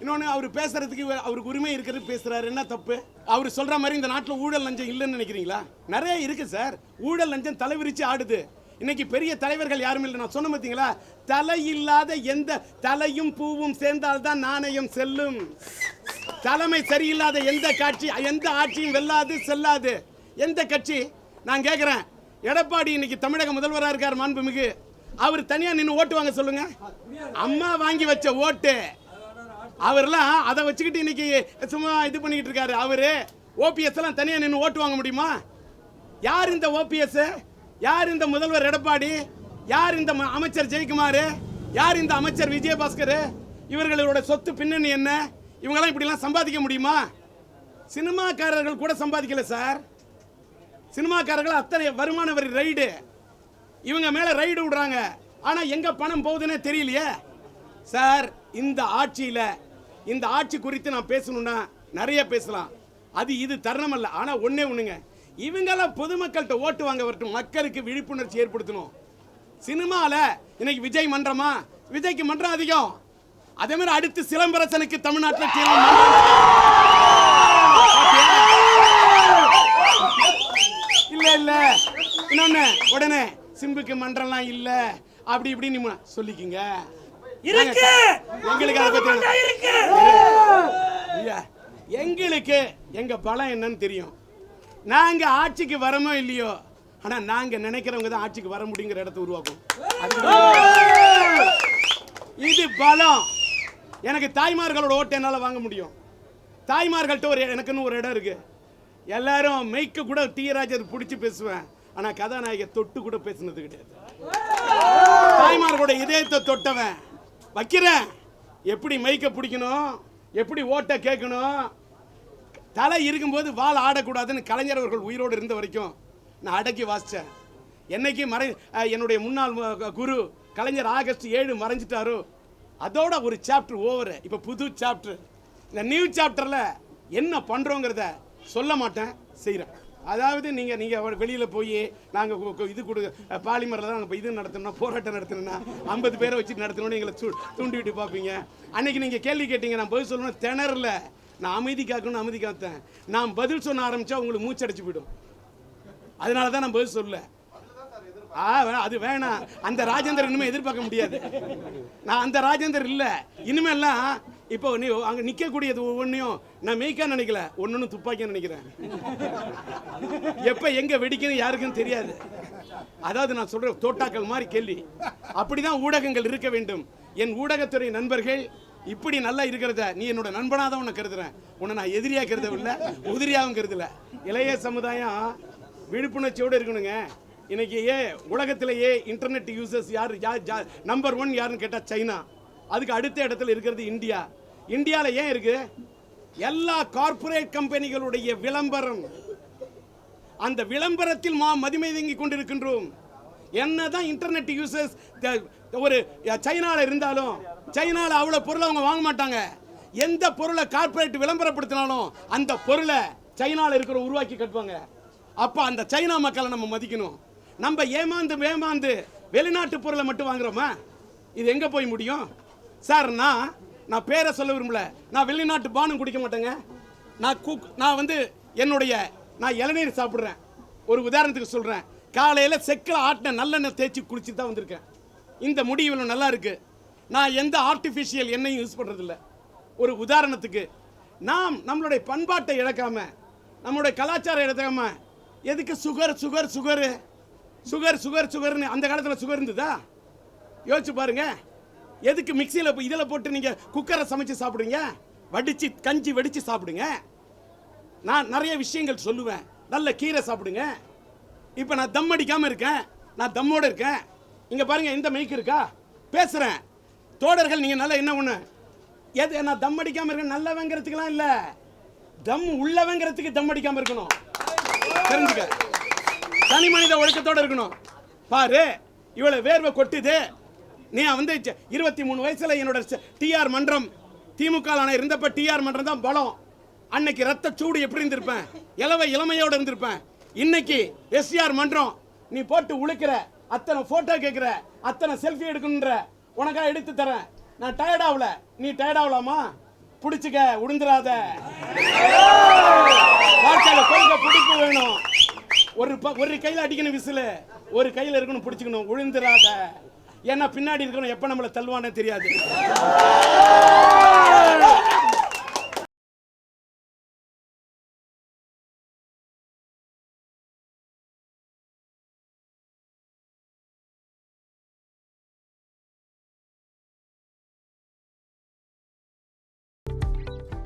இன்னொன்று அவர் பேசுறதுக்கு அவருக்கு உரிமை இருக்கிறது பேசுறாரு, என்ன தப்பு? அவர் சொல்ற மாதிரி இந்த நாட்டில் ஊழல் லஞ்சம் இல்லைன்னு நினைக்கிறீங்களா? நிறைய இருக்கு சார். ஊழல் லஞ்சம் தலைவிரிச்சு ஆடுது. இன்னைக்கு பெரிய தலைவர்கள் யாரும் இல்லை. நான் சொன்ன பார்த்தீங்களா, தலை இல்லாத எந்த தலையும் பூவும் சேர்ந்தால்தான் நாணயம் செல்லும். தலைமை சரியில்லாத எந்த ஆட்சியும் வெல்லாது செல்லாது. எந்த கட்சி? நான் கேட்கிறேன், எடப்பாடி இன்னைக்கு தமிழக முதல்வராக இருக்கார் மாண்புமிகு. அவர் தனியா நின்று ஓட்டு வாங்க சொல்லுங்க. அம்மா வாங்கி வச்ச ஓட்டு அவர்லாம் அதை வச்சுக்கிட்டு இன்னைக்கு சும்மா இது பண்ணிக்கிட்டு இருக்காரு. அவரு ஓபிஎஸ் எல்லாம் தனியா நின்று ஓட்டு வாங்க முடியுமா? யார் இந்த ஓபிஎஸ்? யார் இந்த முதல்வர் எடப்பாடி? யார் இந்த அமைச்சர் ஜெயக்குமார்? யார் இந்த அமைச்சர் விஜயபாஸ்கர்? இவர்களோட சொத்து பின்னணி என்ன? இவங்கெல்லாம் இப்படிலாம் சம்பாதிக்க முடியுமா? சினிமாக்காரர்கள் கூட சம்பாதிக்கல சார். சினிமாக்காரர்கள் அத்தனை வருமான வரி ரைடு, இவங்க மேல ரைடு விடுறாங்க. ஆனா எங்க பணம் போகுதுன்னே தெரியலையே சார். இந்த ஆட்சி குறித்து நான் பேசணும்னா நிறைய பேசலாம். அது இது தருணம் அல்ல. ஆனா ஒண்ணே ஒண்ணுங்க, இவங்கெல்லாம் பொதுமக்கள்கிட்ட ஓட்டு வாங்க வரட்டும். மக்களுக்கு விழிப்புணர்ச்சி ஏற்படுத்தணும். சினிமால இன்னைக்கு விஜய் மன்றமா? விஜய்க்கு மன்றம் அதிகம். அதே மாதிரி அடுத்து சிலம்பரசனுக்கு தமிழ்நாட்டில் இல்ல இன்னொன்னு உடனே சிம்புக்கு மன்றம்லாம் இல்ல அப்படி இப்படி நீங்க சொல்லிக்கிங்க. எங்களுக்கு எங்க பலம் என்னன்னு தெரியும். நாங்க ஆட்சிக்கு வரமோ இல்லையோ, ஆனா நாங்க நினைக்கிறவங்க தான் ஆட்சிக்கு வர முடியுங்கிற இடத்தை உருவாக்கும். இது பலம். எனக்கு தாய்மார்களோட ஓட்டு என்னால வாங்க முடியும். தாய்மார்கள்ட்ட எனக்குன்னு ஒரு இடம் இருக்கு. எல்லாரும் மெய்க்க கூட டிராஜர் பிடிச்சி பேசுவேன். ஆனா கதாநாயக தொட்டு கூட பேசுனது கிடையாது. தாய்மார்களோட இதயத்தை தொட்டவன் வைக்கிறேன். எப்படி மைக்க பிடிக்கணும், எப்படி ஓட்ட கேட்கணும், தலை இருக்கும்போது வால் ஆடக்கூடாதுன்னு கலைஞர் அவர்கள் உயிரோடு இருந்த வரைக்கும் நான் அடக்கி வாசித்தேன். என்னைக்கு என்னுடைய முன்னாள் குரு கலைஞர் ஆகஸ்ட் 7 மறைஞ்சிட்டாரோ அதோட ஒரு சாப்டர் ஓவர். இப்போ புது சாப்டர். இந்த நியூ சாப்டரில் என்ன பண்ணுறோங்கிறத சொல்ல மாட்டேன், செய்கிறேன். அதாவது நீங்கள் வெளியில் போய் நாங்கள் இது கொடு பாலிமரில் தான் நாங்கள் இது நடத்தணும்னா, போராட்டம் நடத்தணும்னா 50 பேரை வச்சு நடத்தணும்னு எங்களை தூண்டி விட்டு பார்ப்பீங்க. அன்றைக்கி நீங்கள் கேள்வி கேட்டீங்க, நான் பதில் சொல்லணும் திணறல. நான் அமைதி காக்கணும்னு அமைதி காத்தேன். நான் பதில் சொன்ன ஆரம்பித்தா உங்களுக்கு மூச்சடைச்சு போயிடும். அதனால தான் நான் பதில் சொல்லல. அது வேணாம். அந்த ராஜேந்தர் இனிமே எதிர்பார்க்க முடியாது. நான் அந்த ராஜேந்தர் இல்லை. இனிமேல்லாம் இப்போ நீ அங்கே நிற்கக்கூடியது ஒவ்வொன்றையும் நான் மெய்க்கா நினைக்கல, ஒன்று துப்பாக்கியா நினைக்கிறேன். எப்போ எங்கே வெடிக்கணும் யாருக்குன்னு தெரியாது. அதாவது நான் சொல்ற தோட்டாக்கள் மாதிரி கேள்வி. அப்படிதான் ஊடகங்கள் இருக்க வேண்டும். என் ஊடகத்துறை நண்பர்கள் இப்படி நல்லா இருக்கிறத நீ என்னோட நண்பனாக தான் உன்னை கருதுறேன். உன்னை நான் எதிரியாக கருதவில்லை, உதிரியாகவும் கருதல. இளைய சமுதாயம் விழிப்புணர்ச்சியோடு இருக்கணுங்க. இன்னைக்கு உலகத்திலேயே இன்டர்நெட் யூசர்ஸ் யார் நம்பர் 1 யாருன்னு கேட்டால் சைனா. அதுக்கு அடுத்த இடத்துல இருக்கிறது இந்தியா. இந்தியாவில் ஏன் இருக்கு? எல்லா கார்ப்பரேட் கம்பெனிகளுடைய விளம்பரம். அந்த விளம்பரத்தில் மதிமயங்கி கொண்டிருக்கின்றோம். என்னதான் இன்டர்நெட் யூசர்ஸ் ஒரு சைனால இருந்தாலும் சைனால அவ்வளவு பொருளை அவங்க வாங்க மாட்டாங்க. எந்த பொருளை கார்ப்பரேட் விளம்பரப்படுத்தினாலும் அந்த பொருளை சைனால இருக்கிற உருவாக்கி கட்டுவாங்க. அப்ப அந்த சைனா மக்களை நம்ம மதிக்கணும். நம்ம ஏமாந்து வெளிநாட்டு பொருளை மட்டும் வாங்குறோமா? இது எங்க போய் முடியும் சார்? நான் பேரை சொல்ல விரும்பல. நான் வெளிநாட்டு பானம் குடிக்க மாட்டேங்க. நான் இளநீர் சாப்பிட்றேன். ஒரு உதாரணத்துக்கு சொல்றேன். காலையில் செக்கில் ஆட்டின நல்லெண்ணெய் தேய்ச்சி குளிச்சு தான் வந்திருக்கேன். இந்த முடி இவ்வளோ நல்லா இருக்கு. நான் எந்த ஆர்டிஃபிஷியல் எண்ணெயும் யூஸ் பண்ணுறதில்ல. ஒரு உதாரணத்துக்கு நம்மளுடைய பண்பாட்டை இழக்காம, நம்மளுடைய கலாச்சாரம் இழக்காம, எதுக்கு சுகர்னு அந்த காலத்தில் சுகர் இருந்ததா? யோசிச்சு பாருங்க. எதுக்கு மிக்சியில் இதில் போட்டு நீங்கள் குக்கரை சமைச்சு சாப்பிடுங்க? கஞ்சி வடித்து சாப்பிடுங்க. நான் நிறைய விஷயங்கள் சொல்லுவேன். நல்ல கீரை சாப்பிடுங்க. இப்போ நான் தம் அடிக்காமல் இருக்கேன், நான் தம்மோடு இருக்கேன். இங்கே பாருங்க, இந்த மைக் இருக்கா? பேசுகிறேன். தோடர்கள் நீங்கள் நல்லா என்ன ஒன்று நான் தம் அடிக்காமல் இருக்கேன் நல்லவங்கிறதுக்கெல்லாம் இல்லை, தம் உள்ளவங்கிறதுக்கு தம் அடிக்காமல் இருக்கணும். தெரிஞ்சுக்க, தனி மனித ஒழுக்கத்தோடு இருக்கணும். பாரு, இவ்வளோ வேர்வை கொட்டுது. நீ 23 வயசுல என்னோட டிஆர் மன்றம் திமுக இருந்தப்ப டிஆர் மன்றம் தான் பலம். அன்னைக்கு ரத்த சூடு எப்படி இருந்திருப்பேன், இளமையோடு இருந்திருப்பேன். இன்னைக்கு எஸ்ஆர் மன்றம் நீ போட்டு உழைக்கிற, அத்தனை போட்டோ கேட்கிற, அத்தனை செல்ஃபி எடுக்கணுன்ற, உனக்காக எடுத்து தரேன். நான் டயர்ட் ஆகல, நீ டயர்ட் ஆகலாமா? பிடிச்சுக்க, உடுந்துராத. வாழ்க்கையில கொள்கை பிடிப்பு வேணும். ஒரு கையில அடிக்கணும் விசில், ஒரு கையில இருக்கணும் பிடிச்சுக்கணும், உழுந்துராத. ஏன்னா பின்னாடி இருக்கணும் எப்ப நம்மளை தள்ளுவானே தெரியாது.